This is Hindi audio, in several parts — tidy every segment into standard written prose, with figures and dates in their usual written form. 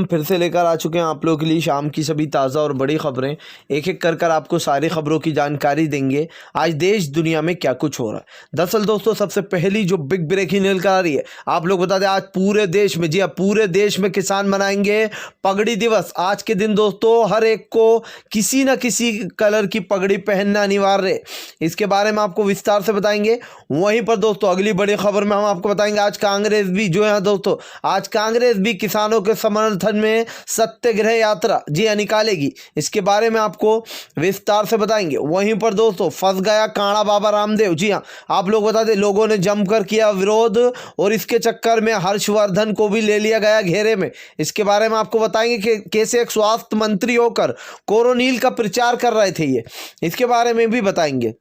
हम फिर से लेकर आ चुके हैं आप लोगों के लिए शाम की सभी ताज़ा और बड़ी खबरें। एक एक कर आपको सारी खबरों की जानकारी देंगे आज देश दुनिया में क्या कुछ हो रहा है। दरअसल दोस्तों सबसे पहली जो बिग ब्रेकिंग निकल कर आ रही है, आप लोग बता दें आज पूरे देश में, जी हाँ पूरे देश में किसान मनाएंगे पगड़ी दिवस। आज के दिन दोस्तों हर एक को किसी न किसी कलर की पगड़ी पहनना अनिवार्य है। इसके बारे में आपको विस्तार से बताएंगे। वहीं पर दोस्तों अगली बड़ी खबर में हम आपको बताएंगे आज कांग्रेस भी जो है दोस्तों, आज कांग्रेस भी किसानों के समर्थन में सत्याग्रह यात्रा जी हाँ निकालेगी। इसके बारे में आपको विस्तार से बताएंगे। वहीं पर दोस्तों फंस गया कांड़ा बाबा रामदेव। जी हाँ आप लोग बता दें लोगों ने जमकर किया विरोध और इसके चक्कर में हर्षवर्धन को भी ले लिया गया घेरे में। इसके बारे में आपको बताएंगे कि कैसे एक स्वास्थ्य मंत्री होकर कोरोनिल का प्रचार कर रहे थे ये, इसके बारे में भी बताएंगे।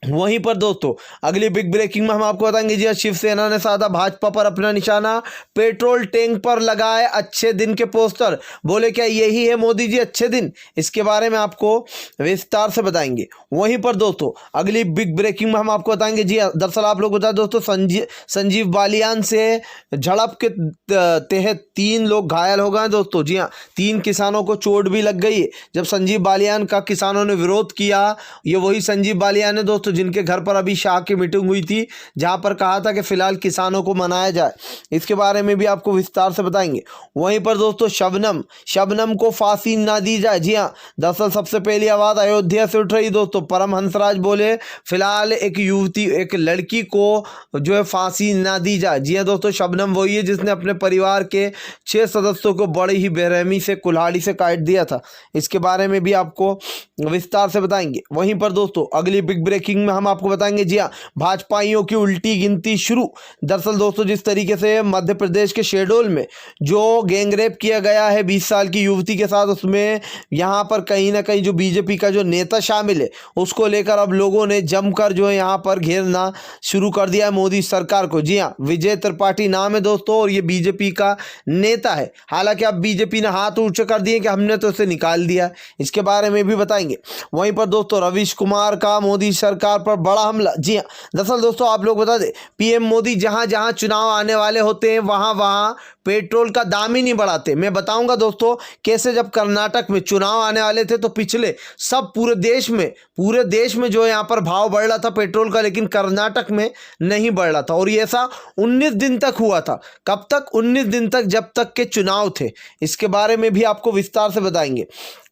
वहीं पर दोस्तों अगली बिग ब्रेकिंग में हम आपको बताएंगे जी शिवसेना ने साधा भाजपा पर अपना निशाना, पेट्रोल टैंक पर लगाए अच्छे दिन के पोस्टर, बोले क्या यही है मोदी जी अच्छे दिन, इसके बारे में आपको विस्तार से बताएंगे। वहीं पर दोस्तों अगली बिग ब्रेकिंग में हम आपको बताएंगे जी दरअसल आप लोग बताएं दोस्तों संजीव बालियान से झड़प के तहत 3 लोग घायल हो गए दोस्तों। जी हाँ 3 किसानों को चोट भी लग गई है जब संजीव बालियान का किसानों ने विरोध किया। ये वही संजीव बालियान है दोस्तों जिनके घर पर अभी शाह की मीटिंग हुई थी जहां पर कहा था कि फिलहाल किसानों को मनाया जाए, इसके बारे में भी आपको विस्तार से बताएंगे। वहीं पर दोस्तों शबनम को फांसी ना दी जाए। जी हाँ दरअसल सबसे पहली आवाज अयोध्या से उठ रही दोस्तों। परमहंसराज बोले फिलहाल एक लड़की को जो है फांसी ना दी जाए। जी हाँ दोस्तों शबनम वही है जिसने अपने परिवार के 6 सदस्यों को बड़ी ही बेरहमी से कुल्हाड़ी से काट दिया था, इसके बारे में भी आपको विस्तार से बताएंगे। वहीं पर दोस्तों अगली बिग ब्रेकिंग में हम आपको बताएंगे जी हाँ भाजपाइयों की उल्टी गिनती शुरू। दरअसल दोस्तों जिस तरीके से मध्य प्रदेश के शहडोल में जो गैंगरेप किया गया है 20 साल की युवती के साथ, उसमें यहाँ पर कहीं ना कहीं जो बीजेपी का जो नेता शामिल है उसको लेकर अब लोगों ने जमकर जो है यहाँ पर घेरना शुरू कर दिया है मोदी सरकार को। जी हाँ विजय त्रिपाठी नाम है दोस्तों और ये बीजेपी का नेता है। हालांकि अब बीजेपी ने हाथ ऊंचे कर दिए कि हमने तो इसे निकाल दिया, इसके बारे में भी बताएंगे। वहीं पर दोस्तों रवीश कुमार का मोदी सरकार पर बड़ा हमला। जी हाँ दरअसल दोस्तों आप लोग बता दें पीएम मोदी जहां जहां चुनाव आने वाले होते हैं वहां वहां पेट्रोल का दाम ही नहीं बढ़ाते। मैं बताऊंगा दोस्तों कैसे जब कर्नाटक में चुनाव आने वाले थे तो पिछले सब पूरे देश में जो है यहाँ पर भाव बढ़ रहा था पेट्रोल का, लेकिन कर्नाटक में नहीं बढ़ रहा था। और ये ऐसा 19 दिन तक हुआ था। कब तक? 19 दिन तक, जब तक के चुनाव थे। इसके बारे में भी आपको विस्तार से बताएंगे।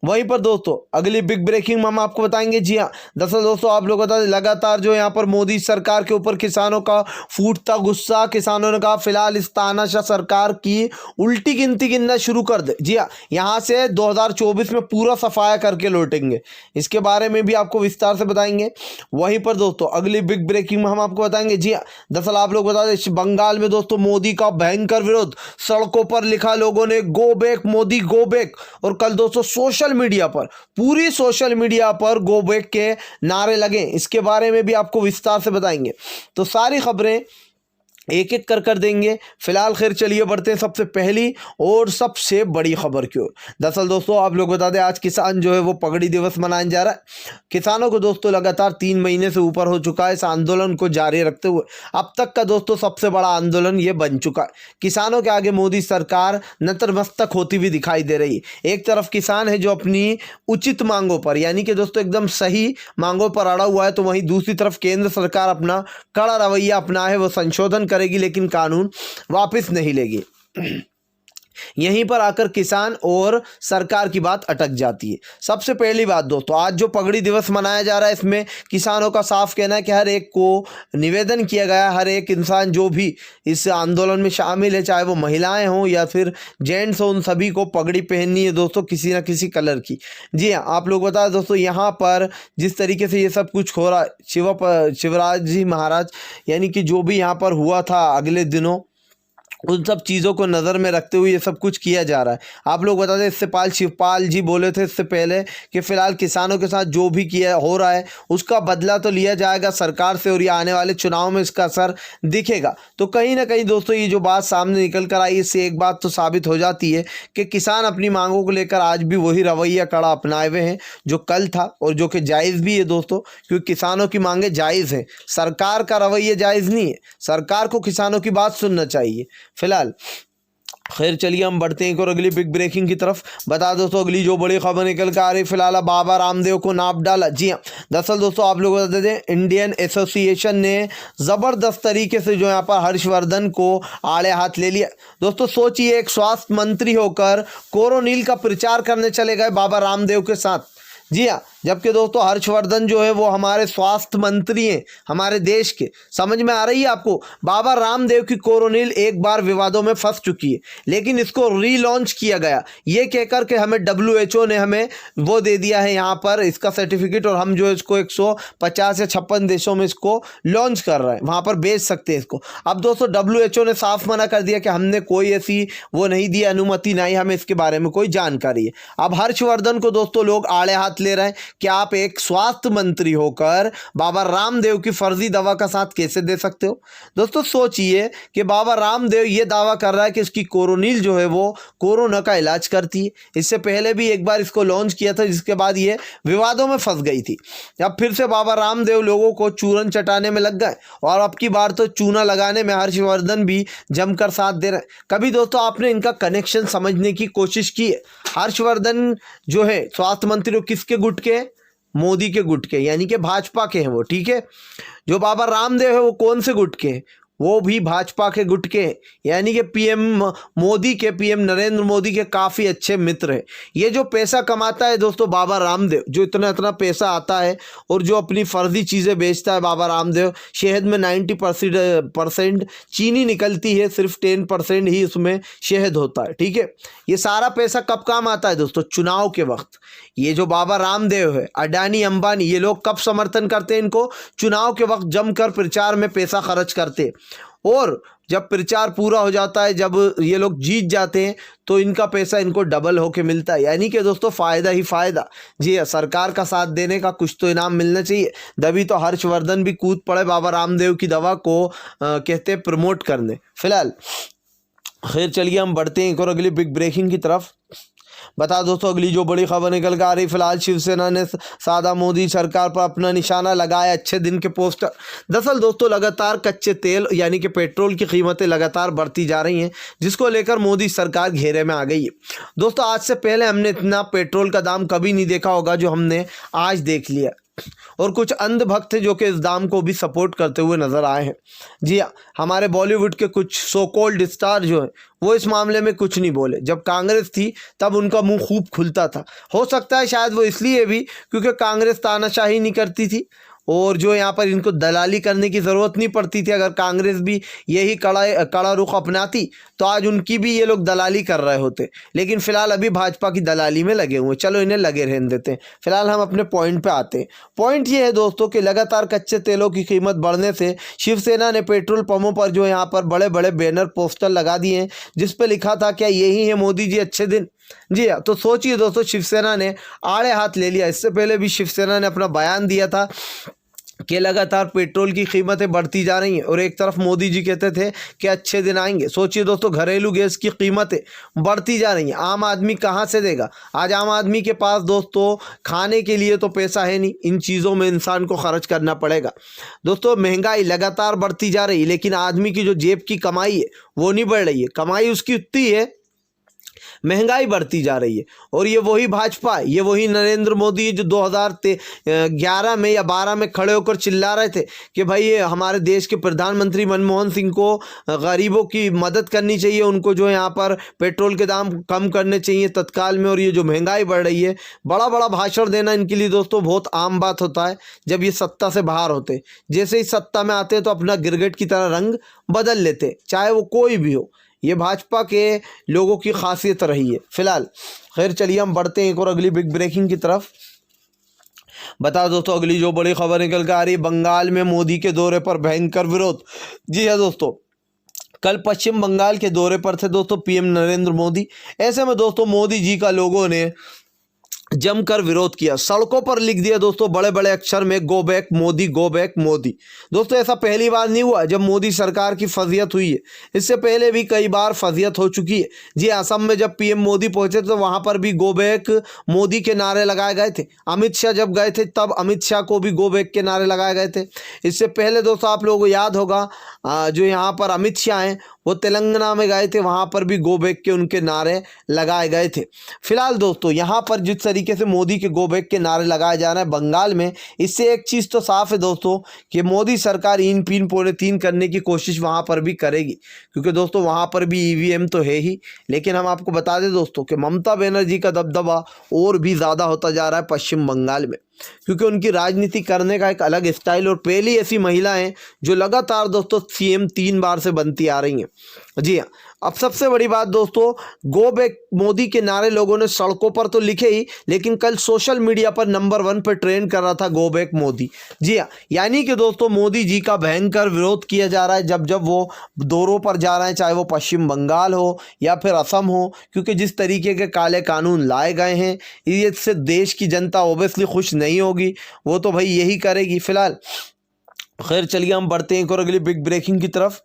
वहीं पर दोस्तों अगली बिग ब्रेकिंग में हम आपको बताएंगे जी हाँ दरअसल दोस्तों आप लोग बता दें लगातार जो यहाँ पर मोदी सरकार के ऊपर किसानों का फूटता गुस्सा। किसानों ने कहा फिलहाल इस तानाशाह सरकार की उल्टी गिनती गिनना शुरू कर दे। जी हाँ यहाँ से 2024 में पूरा सफाया करके लौटेंगे, इसके बारे में भी आपको विस्तार से बताएंगे। वहीं पर दोस्तों अगली बिग ब्रेकिंग में हम आपको बताएंगे जी हाँ दरअसल आप लोग बता दें बंगाल में दोस्तों मोदी का भयंकर विरोध, सड़कों पर लिखा लोगों ने go back Modi go back. और कल दोस्तों पूरी सोशल मीडिया पर गो बैक के नारे लगे, इसके बारे में भी आपको विस्तार से बताएंगे। तो सारी खबरें एक एक कर देंगे। फिलहाल खैर चलिए बढ़ते हैं सबसे पहली और सबसे बड़ी खबर की ओर। दरअसल दोस्तों आप लोग बता दें आज किसान जो है वो पगड़ी दिवस मनाने जा रहा है। किसानों को दोस्तों लगातार 3 महीने से ऊपर हो चुका है इस आंदोलन को जारी रखते हुए। अब तक का दोस्तों सबसे बड़ा आंदोलन ये बन चुका है। किसानों के आगे मोदी सरकार नतमस्तक होती हुई दिखाई दे रही है। एक तरफ किसान है जो अपनी उचित मांगों पर यानी कि दोस्तों एकदम सही मांगों पर अड़ा हुआ है, तो वहीं दूसरी तरफ केंद्र सरकार अपना कड़ा रवैया अपना है, वो संशोधन करेगी लेकिन कानून वापस नहीं लेगी। यहीं पर आकर किसान और सरकार की बात अटक जाती है। सबसे पहली बात दोस्तों आज जो पगड़ी दिवस मनाया जा रहा है इसमें किसानों का साफ कहना है कि हर एक को निवेदन किया गया है, हर एक इंसान जो भी इस आंदोलन में शामिल है चाहे वो महिलाएं हों या फिर जेंट्स हों, उन सभी को पगड़ी पहननी है दोस्तों किसी ना किसी कलर की। जी हाँ आप लोग बताएं दोस्तों यहाँ पर जिस तरीके से ये सब कुछ हो रहा है शिवराज जी महाराज यानी कि जो भी यहाँ पर हुआ था अगले दिनों उन सब चीज़ों को नज़र में रखते हुए ये सब कुछ किया जा रहा है। आप लोग बता दें इससे शिवपाल जी बोले थे इससे पहले कि फ़िलहाल किसानों के साथ जो भी किया हो रहा है उसका बदला तो लिया जाएगा सरकार से और ये आने वाले चुनाव में इसका असर दिखेगा। तो कहीं ना कहीं दोस्तों ये जो बात सामने निकल कर आई इससे एक बात तो साबित हो जाती है कि किसान अपनी मांगों को लेकर आज भी वही रवैया कड़ा अपनाए हुए हैं जो कल था और जो कि जायज़ भी है दोस्तों, क्योंकि किसानों की मांगे जायज़ हैं। सरकार का रवैया जायज़ नहीं है, सरकार को किसानों की बात सुनना चाहिए। फिलहाल खैर चलिए हम बढ़ते हैं एक और अगली बिग ब्रेकिंग की तरफ। बता दोस्तों अगली जो बड़ी खबर निकल कर आ रही फिलहाल, बाबा रामदेव को नाप डाला। जी हाँ, दरअसल दोस्तों आप लोग बता दें इंडियन एसोसिएशन ने ज़बरदस्त तरीके से जो यहाँ पर हर्षवर्धन को आड़े हाथ ले लिया। दोस्तों सोचिए, एक स्वास्थ्य मंत्री होकर कोरोनिल का प्रचार करने चले गए बाबा रामदेव के साथ। जी हाँ, जबकि दोस्तों हर्षवर्धन जो है वो हमारे स्वास्थ्य मंत्री हैं हमारे देश के। समझ में आ रही है आपको? बाबा रामदेव की कोरोनिल एक बार विवादों में फंस चुकी है, लेकिन इसको रीलॉन्च किया गया ये कहकर के हमें WHO ने हमें वो दे दिया है यहाँ पर इसका सर्टिफिकेट, और हम जो है इसको 150 या 56 देशों में इसको लॉन्च कर रहे हैं, वहाँ पर बेच सकते हैं इसको। अब दोस्तों WHO ने साफ मना कर दिया कि हमने कोई ऐसी वो नहीं दी अनुमति, नहीं हमें इसके बारे में कोई जानकारी है। अब हर्षवर्धन को दोस्तों लोग आड़े हाथ ले रहे हैं कि आप एक स्वास्थ्य मंत्री होकर बाबा रामदेव की फर्जी दवा का साथ कैसे दे सकते हो। दोस्तों सोचिए कि बाबा रामदेव ये दावा कर रहा है कि इसकी कोरोनिल जो है वो कोरोना का इलाज करती है। इससे पहले भी एक बार इसको लॉन्च किया था, जिसके बाद ये विवादों में फंस गई थी। अब फिर से बाबा रामदेव लोगों को चूरन चटाने में लग गए, और अब की बार तो चूना लगाने में हर्षवर्धन भी जमकर साथ दे रहे हैं। कभी दोस्तों आपने इनका कनेक्शन समझने की कोशिश की है? हर्षवर्धन जो है स्वास्थ्य मंत्री किसके गुट के? मोदी के गुट के, यानी कि भाजपा के हैं वो। ठीक है, जो बाबा रामदेव है वो कौन से गुट के हैं? वो भी भाजपा के गुट के, यानी कि PM मोदी के, PM नरेंद्र मोदी के काफ़ी अच्छे मित्र हैं। ये जो पैसा कमाता है दोस्तों बाबा रामदेव, जो इतना इतना पैसा आता है और जो अपनी फर्जी चीज़ें बेचता है बाबा रामदेव, शहद में 90% चीनी निकलती है, सिर्फ 10% ही उसमें शहद होता है। ठीक है, ये सारा पैसा कब काम आता है दोस्तों? चुनाव के वक्त। ये जो बाबा रामदेव है, अडानी अंबानी, ये लोग कब समर्थन करते हैं इनको? चुनाव के वक्त जमकर प्रचार में पैसा खर्च करते, और जब प्रचार पूरा हो जाता है, जब ये लोग जीत जाते हैं, तो इनका पैसा इनको डबल होके मिलता है। यानी कि दोस्तों फ़ायदा ही फ़ायदा। जी हाँ, सरकार का साथ देने का कुछ तो इनाम मिलना चाहिए। तभी तो हर्षवर्धन भी कूद पड़े बाबा रामदेव की दवा को कहते प्रमोट करने। फिलहाल खैर चलिए हम बढ़ते हैं एक और अगली बिग ब्रेकिंग की तरफ। बता दोस्तों अगली जो बड़ी खबर निकल कर आ रही फिलहाल, शिवसेना ने सादा मोदी सरकार पर अपना निशाना लगाया, अच्छे दिन के पोस्टर। दरअसल दोस्तों लगातार कच्चे तेल यानी कि पेट्रोल की कीमतें लगातार बढ़ती जा रही हैं, जिसको लेकर मोदी सरकार घेरे में आ गई है। दोस्तों आज से पहले हमने इतना पेट्रोल का दाम कभी नहीं देखा होगा जो हमने आज देख लिया, और कुछ अंधभक्त थे जो कि इस दाम को भी सपोर्ट करते हुए नजर आए हैं। जी हाँ, हमारे बॉलीवुड के कुछ सो कॉल्ड स्टार जो हैं वो इस मामले में कुछ नहीं बोले। जब कांग्रेस थी तब उनका मुंह खूब खुलता था। हो सकता है शायद वो इसलिए भी क्योंकि कांग्रेस तानाशाही नहीं करती थी, और जो यहाँ पर इनको दलाली करने की ज़रूरत नहीं पड़ती थी। अगर कांग्रेस भी यही कड़ा रुख अपनाती तो आज उनकी भी ये लोग दलाली कर रहे होते, लेकिन फ़िलहाल अभी भाजपा की दलाली में लगे हुए। चलो इन्हें लगे रहने देते हैं। फिलहाल हम अपने पॉइंट पे आते हैं। पॉइंट ये है दोस्तों कि लगातार कच्चे तेलों की कीमत बढ़ने से शिवसेना ने पेट्रोल पंपों पर जो यहाँ पर बड़े बड़े बैनर पोस्टर लगा दिए हैं, जिस पर लिखा था क्या यही है मोदी जी अच्छे दिन। जी हाँ, तो सोचिए दोस्तों शिवसेना ने आड़े हाथ ले लिया। इससे पहले भी शिवसेना ने अपना बयान दिया था कि लगातार पेट्रोल की कीमतें बढ़ती जा रही हैं, और एक तरफ मोदी जी कहते थे कि अच्छे दिन आएंगे। सोचिए दोस्तों घरेलू गैस की कीमतें बढ़ती जा रही हैं, आम आदमी कहाँ से देगा? आज आम आदमी के पास दोस्तों खाने के लिए तो पैसा है नहीं, इन चीज़ों में इंसान को खर्च करना पड़ेगा। दोस्तों महंगाई लगातार बढ़ती जा रही है, लेकिन आदमी की जो जेब की कमाई है वो नहीं बढ़ रही है। कमाई उसकी उतनी है, महंगाई बढ़ती जा रही है। और ये वही भाजपा है, ये वही नरेंद्र मोदी है जो 2011 में या 12 में खड़े होकर चिल्ला रहे थे कि भाई ये हमारे देश के प्रधानमंत्री मनमोहन सिंह को गरीबों की मदद करनी चाहिए, उनको जो है यहाँ पर पेट्रोल के दाम कम करने चाहिए तत्काल में, और ये जो महंगाई बढ़ रही है। बड़ा बड़ा भाषण देना इनके लिए दोस्तों बहुत आम बात होता है जब ये सत्ता से बाहर होते। जैसे ही सत्ता में आते हैं तो अपना गिरगिट की तरह रंग बदल लेते, चाहे वो कोई भी हो। ये भाजपा के लोगों की खासियत रही है। फिलहाल खैर चलिए हम बढ़ते हैं एक और अगली बिग ब्रेकिंग की तरफ। बता दोस्तों अगली जो बड़ी खबर निकल कर आ रही है, बंगाल में मोदी के दौरे पर भयंकर विरोध। जी हाँ दोस्तों, कल पश्चिम बंगाल के दौरे पर थे दोस्तों PM नरेंद्र मोदी। ऐसे में दोस्तों मोदी जी का लोगों ने जमकर विरोध किया, सड़कों पर लिख दिया दोस्तों बड़े बड़े अक्षर में go back Modi, go back Modi. दोस्तों ऐसा पहली बार नहीं हुआ जब मोदी सरकार की फजीयत हुई है, इससे पहले भी कई बार फजीयत हो चुकी है। जी असम में जब PM मोदी पहुंचे तो वहां पर भी गो बैक मोदी के नारे लगाए गए थे। अमित शाह जब गए थे तब अमित शाह को भी गो बैक के नारे लगाए गए थे। इससे पहले दोस्तों आप लोगों को याद होगा जो यहाँ पर अमित शाह हैं वो तेलंगाना में गए थे, वहाँ पर भी गो बैक के उनके नारे लगाए गए थे। फिलहाल दोस्तों यहाँ पर जिस तरीके से मोदी के गो बैक के नारे लगाए जा रहे हैं बंगाल में, इससे एक चीज़ तो साफ है दोस्तों कि मोदी सरकार इन पीन पौने तीन करने की कोशिश वहाँ पर भी करेगी, क्योंकि दोस्तों वहाँ पर भी ईवीएम तो है ही। लेकिन हम आपको बता दें दोस्तों कि ममता बनर्जी का दबदबा और भी ज़्यादा होता जा रहा है पश्चिम बंगाल में, क्योंकि उनकी राजनीति करने का एक अलग स्टाइल, और पहली ऐसी महिला हैं जो लगातार दोस्तों सीएम 3 बार से बनती आ रही हैं। जी हाँ, अब सबसे बड़ी बात दोस्तों, गो बैक मोदी के नारे लोगों ने सड़कों पर तो लिखे ही, लेकिन कल सोशल मीडिया पर नंबर 1 पर ट्रेंड कर रहा था गो बैक मोदी। जी हाँ, यानी कि दोस्तों मोदी जी का भयंकर विरोध किया जा रहा है जब जब वो दौरों पर जा रहे हैं, चाहे वो पश्चिम बंगाल हो या फिर असम हो, क्योंकि जिस तरीके के काले कानून लाए गए हैं इससे देश की जनता ओबियसली खुश नहीं होगी, वो तो भाई यही करेगी। फिलहाल खैर चलिए हम बढ़ते हैं एक और अगली बिग ब्रेकिंग की तरफ।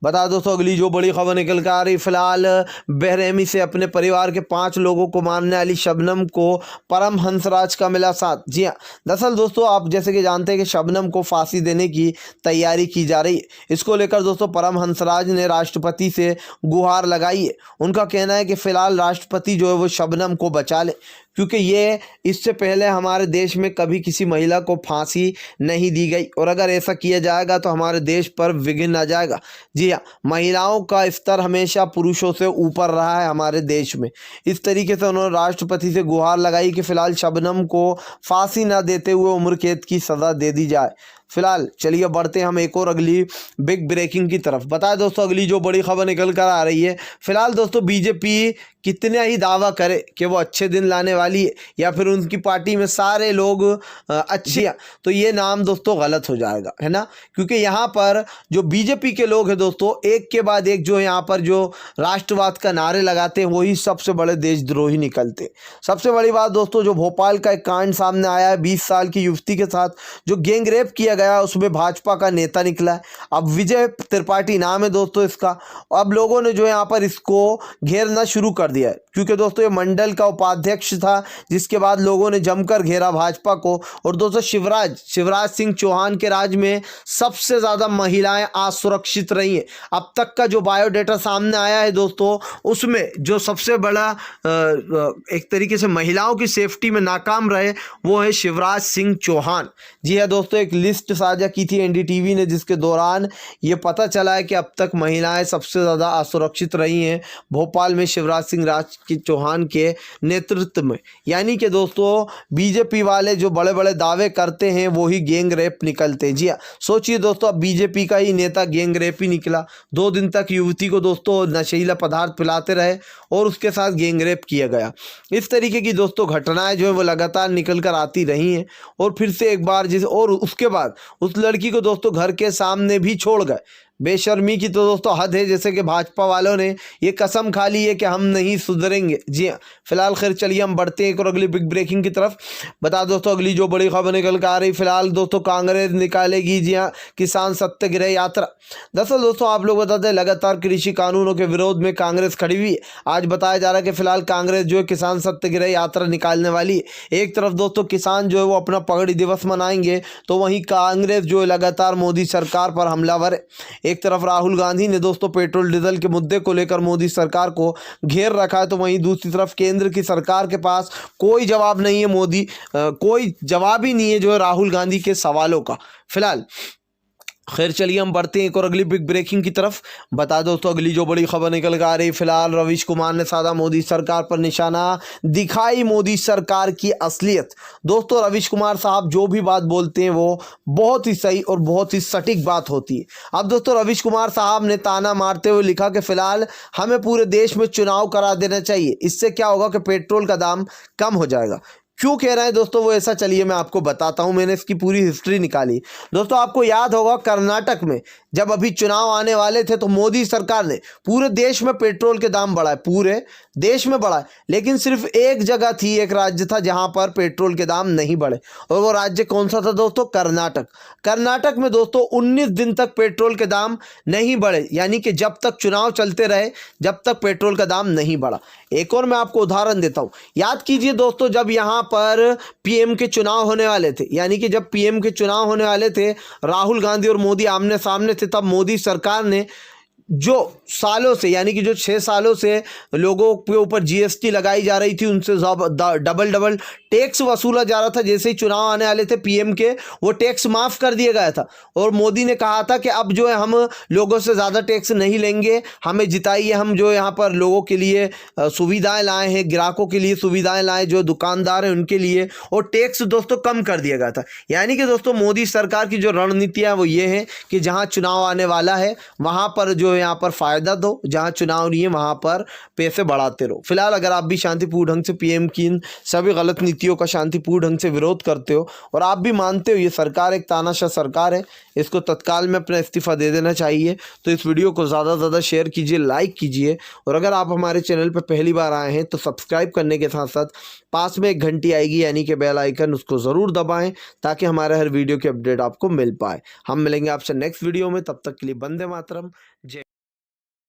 बता दोस्तों अगली जो बड़ी खबर निकल कर आ रही, फिलहाल बेरहमी से अपने परिवार के 5 लोगों को मारने वाली शबनम को परम हंसराज का मिला साथ। जी हाँ, दरअसल दोस्तों आप जैसे कि जानते हैं कि शबनम को फांसी देने की तैयारी की जा रही है। इसको लेकर दोस्तों परम हंसराज ने राष्ट्रपति से गुहार लगाई है। उनका कहना है कि फिलहाल राष्ट्रपति जो है वो शबनम को बचा ले, क्योंकि ये इससे पहले हमारे देश में कभी किसी महिला को फांसी नहीं दी गई, और अगर ऐसा किया जाएगा तो हमारे देश पर विघ्न आ जाएगा। जी हाँ, महिलाओं का स्तर हमेशा पुरुषों से ऊपर रहा है हमारे देश में। इस तरीके से उन्होंने राष्ट्रपति से गुहार लगाई कि फिलहाल शबनम को फांसी ना देते हुए उम्र कैद की सज़ा दे दी जाए। फिलहाल चलिए बढ़ते हैं हम एक और अगली बिग ब्रेकिंग की तरफ। बताएं दोस्तों अगली जो बड़ी खबर निकल कर आ रही है, फिलहाल दोस्तों बीजेपी कितना ही दावा करे कि वो अच्छे दिन लाने वाली है या फिर उनकी पार्टी में सारे लोग अच्छे हैं, तो ये नाम दोस्तों गलत हो जाएगा, है ना। क्योंकि यहाँ पर जो बीजेपी के लोग हैं दोस्तों एक के बाद एक जो यहाँ पर जो राष्ट्रवाद का नारे लगाते हैं वही सबसे बड़े देशद्रोही निकलते। सबसे बड़ी बात दोस्तों, जो भोपाल का एक कांड सामने आया है 20 साल की युवती के साथ जो गैंग रेप किया गया, उसमें भाजपा का नेता निकला है। अब विजय त्रिपाठी नाम है दोस्तों इसका। अब लोगों ने जो यहाँ पर इसको घेरना शुरू कर दिया है, क्योंकि दोस्तों ये मंडल का उपाध्यक्ष था, जिसके बाद लोगों ने जमकर घेरा भाजपा को। और दोस्तों शिवराज सिंह चौहान के राज में सबसे ज़्यादा महिलाएं असुरक्षित रही हैं। अब तक का जो बायोडेटा सामने आया है दोस्तों, उसमें जो सबसे बड़ा एक तरीके से महिलाओं की सेफ्टी में नाकाम रहे वो है शिवराज सिंह चौहान। जी हाँ दोस्तों, एक लिस्ट साझा की थी एनडीटीवी ने, जिसके दौरान ये पता चला है कि अब तक महिलाएं सबसे ज़्यादा असुरक्षित रही हैं भोपाल में शिवराज सिंह चौहान के नेतृत्व में। यानी कि दोस्तों बीजेपी वाले जो बड़े बड़े दावे करते हैं वो ही गैंग रेप निकलते हैं। जी हाँ, सोचिए दोस्तों, अब बीजेपी का ही नेता गैंग रेप ही निकला। 2 दिन तक युवती को दोस्तों नशीला पदार्थ पिलाते रहे और उसके साथ गैंग रेप किया गया। इस तरीके की दोस्तों घटनाएं जो है वो लगातार निकल कर आती रही हैं। और फिर से एक बार और उसके बाद उस लड़की को दोस्तों घर के सामने भी छोड़ गए। बेशर्मी की तो दोस्तों हद है, जैसे कि भाजपा वालों ने ये कसम खा ली है कि हम नहीं सुधरेंगे। जी हाँ, फिलहाल खैर चलिए हम बढ़ते हैं एक और अगली बिग ब्रेकिंग की तरफ। बता दोस्तों अगली जो बड़ी खबर निकल कर आ रही, फिलहाल दोस्तों कांग्रेस निकालेगी जी हाँ किसान सत्याग्रह यात्रा। दरअसल दोस्तों आप लोग बताते हैं लगातार कृषि कानूनों के विरोध में कांग्रेस खड़ी हुई है। आज बताया जा रहा है कि फिलहाल कांग्रेस जो है किसान सत्याग्रह यात्रा निकालने वाली है। एक तरफ दोस्तों किसान जो है वो अपना पगड़ी दिवस मनाएंगे, तो वहीं कांग्रेस जो है लगातार मोदी सरकार पर हमलावर है। एक तरफ राहुल गांधी ने दोस्तों पेट्रोल डीजल के मुद्दे को लेकर मोदी सरकार को घेर रखा है, तो वहीं दूसरी तरफ केंद्र की सरकार के पास कोई जवाब नहीं है। कोई जवाब ही नहीं है जो है राहुल गांधी के सवालों का। फिलहाल खैर चलिए हम बढ़ते हैं एक और अगली बिग ब्रेकिंग की तरफ। बता दो तो अगली जो बड़ी खबर निकल कर आ रही, फिलहाल रवीश कुमार ने साधा मोदी सरकार पर निशाना, दिखाई मोदी सरकार की असलियत। दोस्तों रवीश कुमार साहब जो भी बात बोलते हैं वो बहुत ही सही और बहुत ही सटीक बात होती है। अब दोस्तों रवीश कुमार साहब ने ताना मारते हुए लिखा कि फिलहाल हमें पूरे देश में चुनाव करा देना चाहिए, इससे क्या होगा कि पेट्रोल का दाम कम हो जाएगा। क्यों कह रहे हैं दोस्तों वो ऐसा, चलिए मैं आपको बताता हूं। मैंने इसकी पूरी हिस्ट्री निकाली। दोस्तों आपको याद होगा कर्नाटक में जब अभी चुनाव आने वाले थे तो मोदी सरकार ने पूरे देश में पेट्रोल के दाम बढ़ाए, पूरे देश में बढ़ाए, लेकिन सिर्फ एक जगह थी, एक राज्य था जहां पर पेट्रोल के दाम नहीं बढ़े, और वो राज्य कौन सा था दोस्तों? कर्नाटक। कर्नाटक में दोस्तों 19 दिन तक पेट्रोल के दाम नहीं बढ़े, यानी कि जब तक चुनाव चलते रहे जब तक पेट्रोल का दाम नहीं बढ़ा। एक और मैं आपको उदाहरण देता हूं। याद कीजिए दोस्तों जब यहां पर पीएम के चुनाव होने वाले थे, यानी कि जब पीएम के चुनाव होने वाले थे, राहुल गांधी और मोदी आमने सामने थे, तब मोदी सरकार ने जो सालों से यानी कि जो 6 सालों से लोगों के ऊपर जीएसटी लगाई जा रही थी, उनसे डबल डबल टैक्स वसूला जा रहा था। जैसे ही चुनाव आने वाले थे पीएम के, वो टैक्स माफ़ कर दिया गया था और मोदी ने कहा था कि अब जो है हम लोगों से ज़्यादा टैक्स नहीं लेंगे, हमें जिताइए, हम जो यहाँ पर लोगों के लिए सुविधाएं लाए हैं, ग्राहकों के लिए सुविधाएं लाए, जो दुकानदार हैं उनके लिए, और टैक्स दोस्तों कम कर दिया गया था। यानी कि दोस्तों मोदी सरकार की जो रणनीति है वो ये है कि जहाँ चुनाव आने वाला है वहाँ पर जो है यहाँ पर फ़ायदा दो, जहाँ चुनाव नहीं है वहाँ पर पैसे बढ़ाते रहो। फिलहाल अगर आप भी शांतिपूर्ण ढंग से पीएम की इन सभी गलत नीतियों का शांतिपूर्ण ढंग से विरोध करते हो और आप भी मानते हो ये सरकार एक तानाशाह सरकार है, इसको तत्काल में अपना इस्तीफा दे देना चाहिए, तो इस वीडियो को ज़्यादा से ज़्यादा शेयर कीजिए, लाइक कीजिए, और अगर आप हमारे चैनल पर पहली बार आए हैं तो सब्सक्राइब करने के साथ साथ पास में एक घंटी आएगी यानी कि बेल आइकन, उसको ज़रूर दबाएं ताकि हमारे हर वीडियो की अपडेट आपको मिल पाए। हम मिलेंगे आपसे नेक्स्ट वीडियो में, तब तक के लिए वंदे मातरम, जय।